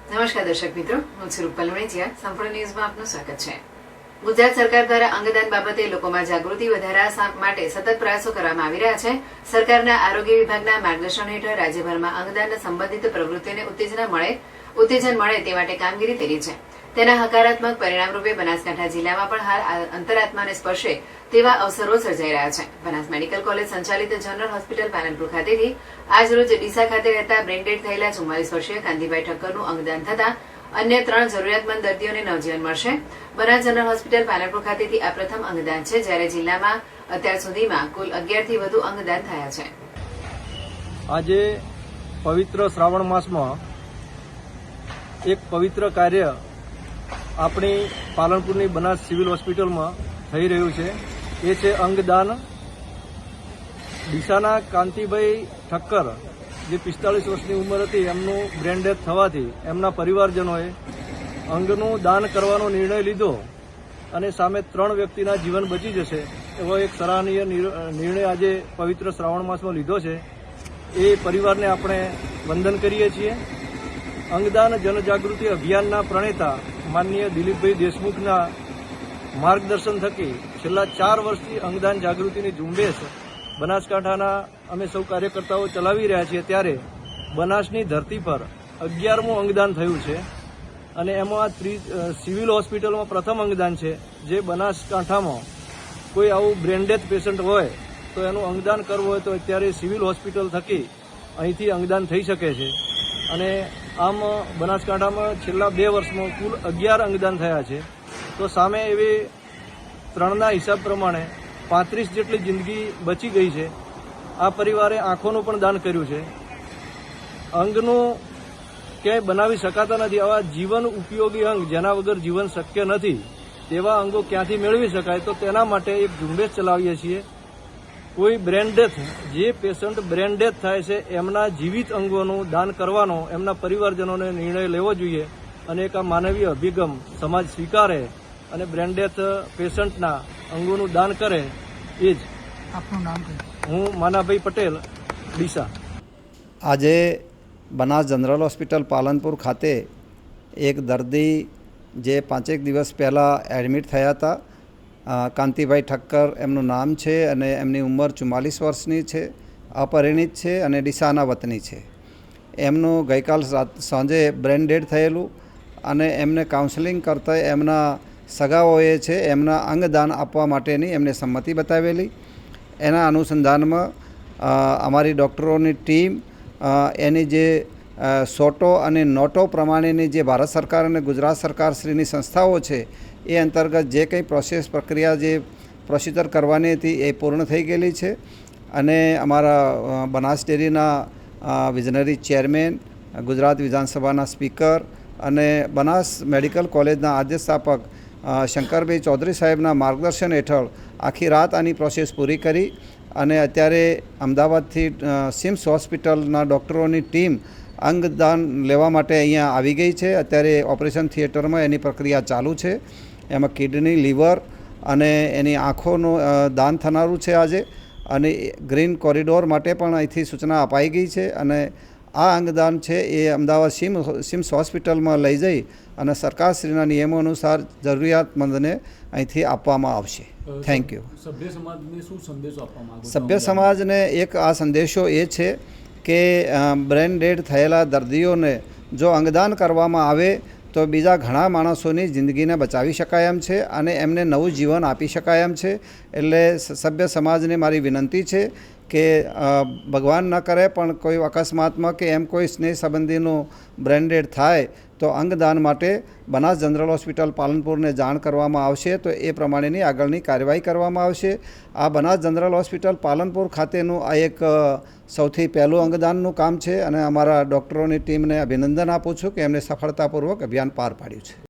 નમસ્કાર દર્શક મિત્રો, હું છું રૂપલ વણેચિયા. સંપૂર્ણ ન્યૂઝમાં આપનું સ્વાગત છે. ગુજરાત સરકાર દ્વારા અંગદાન બાબતે લોકોમાં જાગૃતિ વધારવા માટે સતત પ્રયાસો કરવામાં આવી રહ્યા છે. સરકારના આરોગ્ય વિભાગના માર્ગદર્શન હેઠળ રાજ્યભરમાં અંગદાન સંબંધિત પ્રવૃત્તિઓને ઉત્તેજન મળે તે માટે કામગીરી થઈ રહી છે. તેના હકારાત્મક પરિણામ રૂપે બનાસકાંઠા જિલ્લામાં પણ હાલ અંતરાત્માને સ્પર્શે તેવા અવસરો સર્જાઈ રહ્યા છે. બનાસ મેડિકલ કોલેજ સંચાલિત જનરલ હોસ્પિટલ પાલનપુર ખાતેથી આજ રોજ ડીસા ખાતે રહેતા બ્રેન ડેડ થયેલા 44 વર્ષીય કાંતિભાઈ ઠક્કરનું અંગદાન થતા અન્ય 3 જરૂરિયાતમંદ દર્દીઓને નવજીવન મળશે. બનાસ જનરલ હોસ્પિટલ પાલનપુર ખાતેથી આ પ્રથમ અંગદાન છે, જ્યારે જિલ્લામાં અત્યાર સુધીમાં કુલ 11 થી વધુ અંગદાન થયા છે. આજે પવિત્ર શ્રાવણ માસમાં એક પવિત્ર કાર્ય આપણી પાલનપુરની બનાસ સિવિલ હોસ્પિટલમાં થઈ રહ્યું છે. એ છે અંગદાન. ડીસાના કાંતિભાઈ ઠક્કર, જે 45 વર્ષની ઉંમર હતી, એમનું બ્રેન ડેથ થવાથી એમના પરિવારજનોએ અંગનું દાન કરવાનો નિર્ણય લીધો અને સામે 3 વ્યક્તિના જીવન બચી જશે એવો એક સરાહનીય નિર્ણય આજે પવિત્ર શ્રાવણ માસમાં લીધો છે. એ પરિવારને આપણે વંદન કરીએ છીએ. અંગદાન જનજાગૃતિ અભિયાનના પ્રણેતા માનનીય દિલીપભાઈ દેશમુખના માર્ગદર્શન થકી છેલ્લા 4 વર્ષથી અંગદાન જાગૃતિની ઝુંબેશ બનાસકાંઠાના અમે સૌ કાર્યકર્તાઓ ચલાવી રહ્યા છીએ. ત્યારે બનાસની ધરતી પર 11મું અંગદાન થયું છે અને એમાં સિવિલ હોસ્પિટલમાં પ્રથમ અંગદાન છે. જે બનાસકાંઠામાં કોઈ આવું બ્રેન ડેથ પેશન્ટ હોય તો એનું અંગદાન કરવું હોય તો અત્યારે સિવિલ હોસ્પિટલ થકી અહીંથી અંગદાન થઈ શકે છે. અને આમ બનાસકાંઠામાં છેલ્લા 2 વર્ષમાં કુલ 11 અંગદાન થયા છે. તો સામે એવી 3ના હિસાબ પ્રમાણે 35 જેટલી જિંદગી બચી ગઈ છે. આ પરિવારે આંખોનું પણ દાન કર્યું છે. અંગનું ક્યાંય બનાવી શકાતા નથી. આવા જીવન ઉપયોગી અંગ જેના વગર જીવન શક્ય નથી તેવા અંગો ક્યાંથી મેળવી શકાય, તો તેના માટે એક ઝુંબેશ ચલાવીએ છીએ. કોઈ બ્રેન ડેથ, જે પેશન્ટ બ્રેન ડેથ થાય છે એમના જીવિત અંગોનું દાન કરવાનો એમના પરિવારજનોને નિર્ણય લેવો જોઈએ અને એક આ માનવીય અભિગમ સમાજ સ્વીકારે અને બ્રેન ડેથ પેશન્ટના અંગોનું દાન કરે. એ જ. આપનું નામ? હું માનાભાઈ પટેલ, ડીસા. આજે બનાસ જનરલ હોસ્પિટલ પાલનપુર ખાતે એક દર્દી જે 5 દિવસ પહેલાં એડમિટ થયા હતા, કાંતિભાઈ ઠક્કર એમનું નામ છે અને એમની ઉંમર 44 વર્ષની છે, અપરિણિત છે અને ડીસાના વતની છે. એમનું ગઈકાલ સાંજે બ્રેન ડેડ થયેલું અને એમને કાઉન્સેલિંગ કરતા એમના સગાઓએ છે એમના અંગદાન આપવા માટેની એમને સંમતિ બતાવેલી. એના અનુસંધાનમાં અમારી ડૉક્ટરોની ટીમ એની જે સોટો અને નોટો પ્રમાણેની જે ભારત સરકાર અને ગુજરાત સરકારશ્રીની સંસ્થાઓ છે એ અંતર્ગત જે કંઈ પ્રક્રિયા જે પ્રોસિજર કરવાની હતી એ પૂર્ણ થઈ ગયેલી છે. અને અમારા બનાસ ડેરીના વિઝનરી ચેરમેન, ગુજરાત વિધાનસભાના સ્પીકર અને બનાસ મેડિકલ કોલેજના આદ્ય સ્થાપક શંકરભાઈ ચૌધરી સાહેબના માર્ગદર્શન હેઠળ આખી રાત આની પ્રોસેસ પૂરી કરી અને અત્યારે અમદાવાદથી સિમ્સ હોસ્પિટલના ડૉક્ટરોની ટીમ અંગદાન લેવા માટે અહીંયા આવી ગઈ છે. અત્યારે ઓપરેશન થિયેટરમાં એની પ્રક્રિયા ચાલુ છે. એમાં કિડની, લીવર અને એની આંખોનું દાન થનારું છે આજે. અને ગ્રીન કોરિડોર માટે પણ અહીંથી સૂચના અપાઈ ગઈ છે. અને આ અંગદાન છે એ અમદાવાદ સિમ્સ હોસ્પિટલમાં લઈ જઈ અને સરકારશ્રીના નિયમો અનુસાર જરૂરિયાતમંદને અહીંથી આપવામાં આવશે. Thank you. સભ્ય સમાજને શું સંદેશો આપવામાં આવે? સભ્ય સમાજને એક આ સંદેશો એ છે કે બ્રેન ડેડ થયેલા દર્દીઓને જો અંગદાન કરવામાં આવે તો બીજા ઘણા માણસોની જિંદગીને બચાવી શકાય એમ છે અને એમને નવું જીવન આપી શકાય એમ છે. એટલે સભ્ય સમાજને મારી વિનંતી છે કે ભગવાન ન કરે પણ કોઈ અકસ્માતમાં કે એમ કોઈ સ્નેહ સંબંધીનું બ્રેન ડેડ થાય તો અંગદાન માટે બનાસ જનરલ હોસ્પિટલ પાલનપુરને જાણ કરવામાં આવશે તો એ પ્રમાણેની આગળની કાર્યવાહી કરવામાં આવશે. આ બનાસ જનરલ હોસ્પિટલ પાલનપુર ખાતેનું આ એક સૌથી પહેલું અંગદાનનું કામ છે અને અમારા ડૉક્ટરોની ટીમને અભિનંદન આપું છું કે એમણે સફળતાપૂર્વક અભિયાન પાર પાડ્યું છે.